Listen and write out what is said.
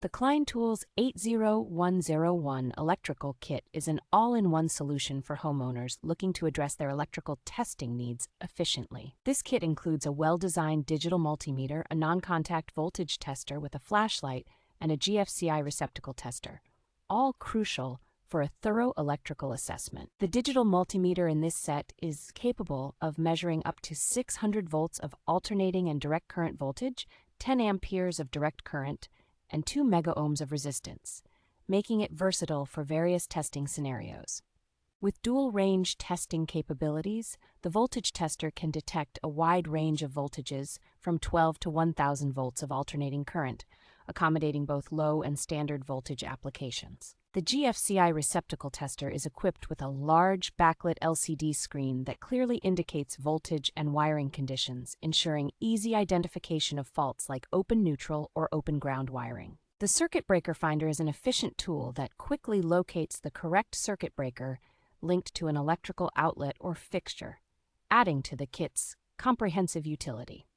The Klein Tools 80101 electrical kit is an all-in-one solution for homeowners looking to address their electrical testing needs efficiently. This kit includes a well-designed digital multimeter, a non-contact voltage tester with a flashlight, and a GFCI receptacle tester, all crucial for a thorough electrical assessment. The digital multimeter in this set is capable of measuring up to 600 volts of alternating and direct current voltage, 10 amperes of direct current, and 2 megaohms of resistance, making it versatile for various testing scenarios. With dual-range testing capabilities, the voltage tester can detect a wide range of voltages from 12 to 1,000 volts of alternating current, accommodating both low and standard voltage applications. The GFCI receptacle tester is equipped with a large backlit LCD screen that clearly indicates voltage and wiring conditions, ensuring easy identification of faults like open neutral or open ground wiring. The circuit breaker finder is an efficient tool that quickly locates the correct circuit breaker linked to an electrical outlet or fixture, adding to the kit's comprehensive utility.